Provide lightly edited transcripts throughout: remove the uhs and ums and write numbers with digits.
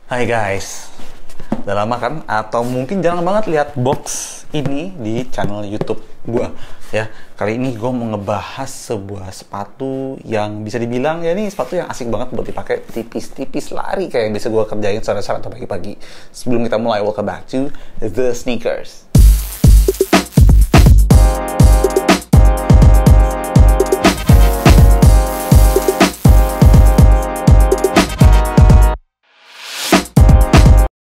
Hai guys, udah lama kan? Atau mungkin jarang banget lihat box ini di channel YouTube gua ya. Kali ini gue mau ngebahas sebuah sepatu yang bisa dibilang ya ini sepatu yang asik banget buat dipakai tipis-tipis lari kayak yang bisa gue kerjain sore-sore atau pagi-pagi. Sebelum kita mulai, welcome back to The Sneakers.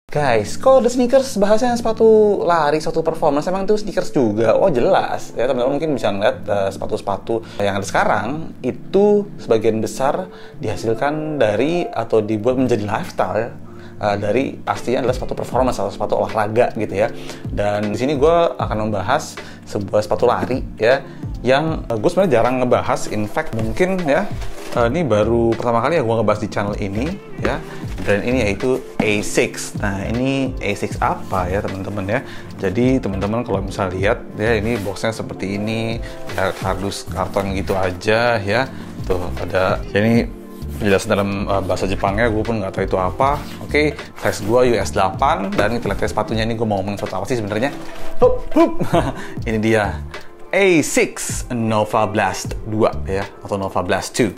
Guys, kok The Sneakers bahasanya sepatu lari, sepatu performance, emang itu sneakers juga? Oh jelas, ya teman-teman mungkin bisa ngeliat sepatu-sepatu yang ada sekarang itu sebagian besar dihasilkan dari atau dibuat menjadi lifestyle ya. Dari pastinya adalah sepatu performance atau sepatu olahraga gitu ya. Dan di sini gue akan membahas sebuah sepatu lari ya yang gue sebenarnya jarang ngebahas. In fact mungkin ya ini baru pertama kali ya gue ngebahas di channel ini ya. Brand ini yaitu ASICS. Nah ini ASICS apa ya teman-teman ya? Jadi teman-teman kalau misalnya lihat ya ini boxnya seperti ini, ya, kardus karton gitu aja ya. Tuh ada ya ini penjelasan dalam bahasa Jepangnya, gue pun nggak tahu itu apa. Oke, size gue US 8 dan kita lihat sepatunya ini. Gue mau ngomongin sepatu apa sih sebenarnya? Ini dia ASICS Nova Blast 2 ya, atau Nova Blast 2.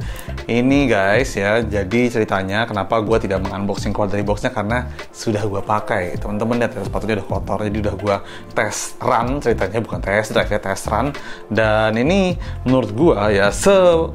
Ini guys ya, jadi ceritanya kenapa gue tidak mengunboxing keluar dari boxnya karena sudah gue pakai. Teman-teman lihat ya, sepatunya udah kotor, jadi udah gue test run ceritanya, bukan test drive ya, test run. Dan ini menurut gue ya,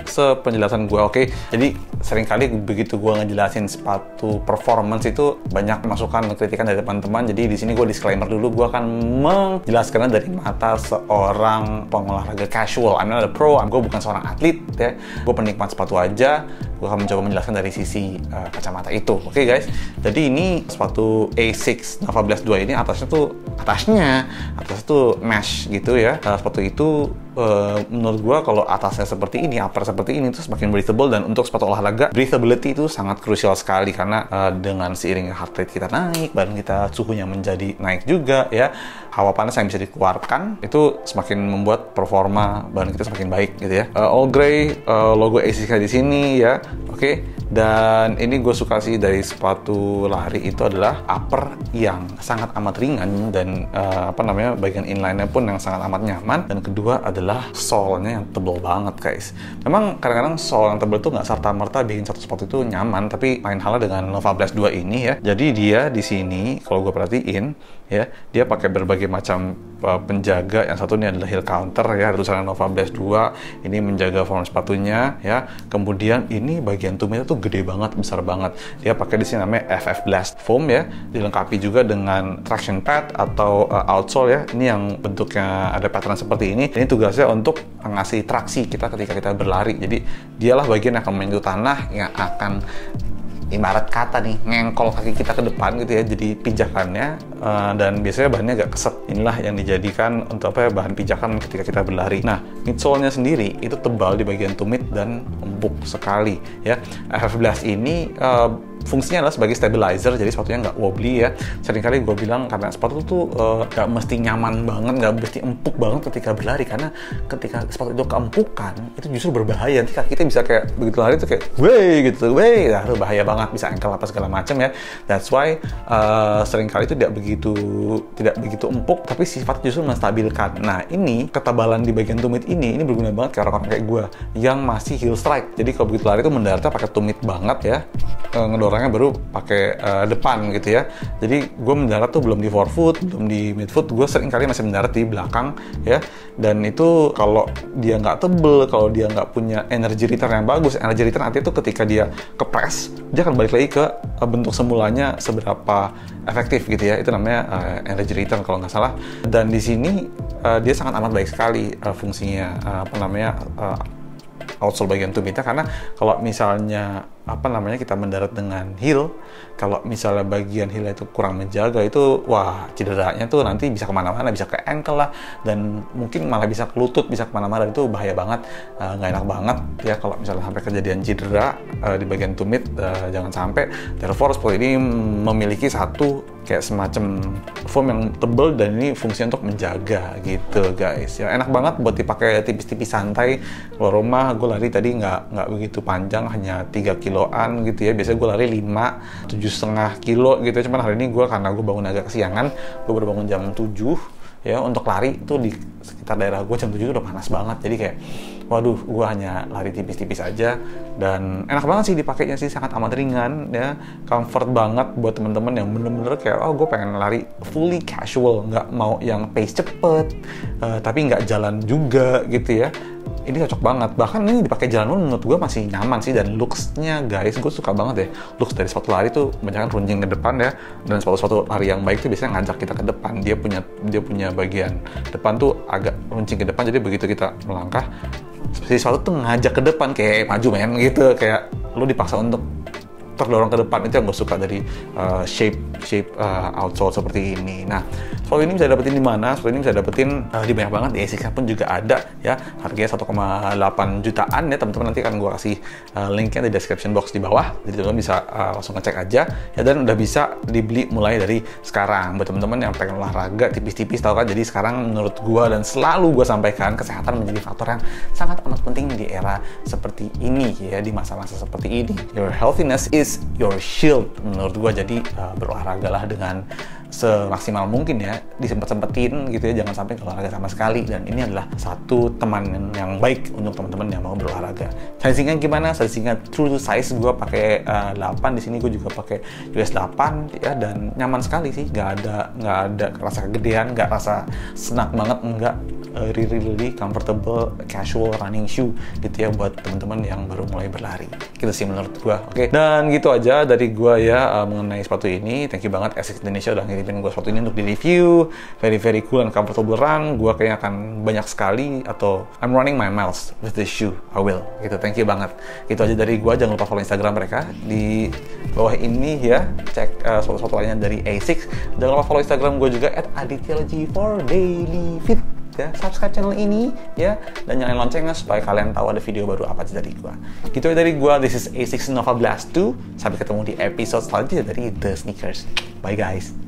sepenjelasan gue, oke. Jadi seringkali begitu gue ngejelasin sepatu performance itu banyak masukan dan kritikan dari teman-teman. Jadi di sini gue disclaimer dulu, gue akan menjelaskannya dari mata seorang pengolahraga casual. I'm not a pro, gue bukan seorang atlet ya. Gue penikmat sepatu aja. Gue akan mencoba menjelaskan dari sisi kacamata itu. Oke guys. Jadi ini sepatu ASICS Nova Blast 2 ini atasnya tuh mesh gitu ya. Sepatu itu menurut gue kalau atasnya seperti ini, upper seperti ini, itu semakin breathable. Dan untuk sepatu olahraga, breathability itu sangat krusial sekali karena dengan seiringnya heart rate kita naik, badan kita suhunya menjadi naik juga ya, hawa panas yang bisa dikeluarkan itu semakin membuat performa badan kita semakin baik gitu ya. All gray, logo ASICS di sini ya, oke. Dan ini gue suka sih dari sepatu lari itu adalah upper yang sangat amat ringan dan bagian inline-nya pun yang sangat amat nyaman. Dan kedua adalah sole-nya yang tebal banget guys. Memang kadang-kadang sole yang tebal itu nggak serta-merta bikin satu sepatu itu nyaman, tapi lain halnya dengan Nova Blast 2 ini ya. Jadi dia di sini kalau gue perhatiin ya, dia pakai berbagai macam penjaga. Yang satu ini adalah heel counter ya, tulisannya Nova Blast 2, ini menjaga form sepatunya ya. Kemudian ini bagian tumitnya tuh gede banget, besar banget. Dia pakai di sini namanya FF Blast Foam ya, dilengkapi juga dengan traction pad atau outsole ya. Ini yang bentuknya ada pattern seperti ini. Ini tugasnya untuk ngasih traksi kita ketika kita berlari. Jadi dialah bagian yang akan menyentuh tanah, yang akan ibarat kata nih ngengkol kaki kita ke depan gitu ya, jadi pijakannya dan biasanya bahannya agak keset. Inilah yang dijadikan untuk bahan pijakan ketika kita berlari. Nah, midsole-nya sendiri itu tebal di bagian tumit dan empuk sekali ya. FF Blast ini fungsinya adalah sebagai stabilizer, jadi sepatunya nggak wobbly ya. Seringkali gue bilang karena sepatu tuh nggak mesti nyaman banget, nggak mesti empuk banget ketika berlari, karena ketika sepatu itu keempukan itu justru berbahaya. Nanti kaki kita bisa kayak begitu lari tuh kayak wey gitu, nah, itu bahaya banget, bisa ankle apa segala macam ya. That's why seringkali itu tidak begitu empuk, tapi sifat justru menstabilkan. Nah ini ketebalan di bagian tumit ini berguna banget ke orang-orang kayak gue yang masih heel strike. Jadi kalau begitu lari itu mendaratnya pakai tumit banget ya, ngedorongnya baru pakai depan gitu ya. Jadi gue mendarat tuh belum di forefoot, belum di midfoot, gue sering kali masih mendarat di belakang ya. Dan itu kalau dia nggak tebel, kalau dia nggak punya energy return yang bagus. Energy return artinya tuh ketika dia kepres, dia akan balik lagi ke bentuk semulanya seberapa efektif gitu ya. Itu namanya energy return kalau nggak salah. Dan di sini dia sangat amat baik sekali fungsinya outsole bagian tumitnya, karena kalau misalnya kita mendarat dengan heel, kalau misalnya bagian heel itu kurang menjaga itu wah cederanya tuh nanti bisa kemana-mana, bisa ke ankle lah, dan mungkin malah bisa ke lutut, bisa kemana-mana. Itu bahaya banget, nggak enak banget ya kalau misalnya sampai kejadian cedera di bagian tumit. Jangan sampai. Therefore sepatu ini memiliki satu kayak semacam foam yang tebel dan ini fungsinya untuk menjaga gitu guys. Ya enak banget buat dipakai tipis-tipis santai. Keluar rumah gue lari tadi nggak begitu panjang, hanya 3 kiloan gitu ya. Biasanya gue lari 7,5 kilo gitu. Cuman hari ini gue karena gue bangun agak kesiangan, gue baru bangun jam 7 ya, untuk lari tuh di sekitar daerah gue jam 7 udah panas banget. Jadi kayak waduh, gue hanya lari tipis-tipis aja dan enak banget sih dipakainya sih, sangat amat ringan ya, comfort banget buat temen-temen yang bener-bener kayak oh gue pengen lari fully casual, nggak mau yang pace cepet tapi nggak jalan juga gitu ya. Ini cocok banget, bahkan ini dipakai jalan pun menurut gue masih nyaman sih. Dan looks-nya guys, gue suka banget ya looks dari sepatu lari tuh, banyak kan runcing ke depan ya, dan sepatu-sepatu lari yang baik tuh biasanya ngajak kita ke depan. Dia punya bagian depan tuh agak runcing ke depan, jadi begitu kita melangkah si sepatu tuh ngajak ke depan, kayak maju men gitu, kayak lu dipaksa untuk terdorong ke depan. Itu yang gue suka dari shape outsole seperti ini. Nah, sepatu ini bisa dapetin di mana? Sepatu ini bisa dapetin di banyak banget, di ASICS pun juga ada ya. Harganya 1,8 jutaan ya teman-teman. Nanti akan gue kasih linknya di description box di bawah. Jadi teman-teman bisa langsung ngecek aja ya, dan udah bisa dibeli mulai dari sekarang. Buat teman-teman yang pengen olahraga tipis-tipis, tau kan? Jadi sekarang menurut gue dan selalu gue sampaikan, kesehatan menjadi faktor yang sangat amat penting di era seperti ini ya, di masa-masa seperti ini. Your healthiness is your shield menurut gue. Jadi berolahraga lah dengan semaksimal mungkin ya, disempet-sempetin gitu ya, jangan sampai olahraga sama sekali. Dan ini adalah satu teman yang baik untuk teman-teman yang mau berolahraga. Sizingnya gimana? Sizingnya true to size, gue pakai 8 di sini, gue juga pakai US 8 ya, dan nyaman sekali sih, nggak ada rasa kegedean, nggak rasa senak banget, enggak. Really comfortable casual running shoe gitu ya buat teman-teman yang baru mulai berlari. Gitu sih menurut gua. Oke. Dan gitu aja dari gua ya mengenai sepatu ini. Thank you banget ASICS Indonesia udah ngirimin gua sepatu ini untuk di-review. Very cool and comfortable run. Gua kayaknya akan banyak sekali, atau I'm running my miles with this shoe. I will. Gitu. Thank you banget. Gitu aja dari gua. Jangan lupa follow Instagram mereka di bawah ini ya. Cek sepatu-sepatu lainnya dari ASICS. Jangan lupa follow Instagram gua juga @adityaLG4dailyfit. Ya, subscribe channel ini ya, dan nyalain loncengnya supaya kalian tahu ada video baru apa aja dari gua. Gitu ya dari gua. This is ASICS Nova Blast 2. Sampai ketemu di episode selanjutnya dari The Sneakers. Bye guys.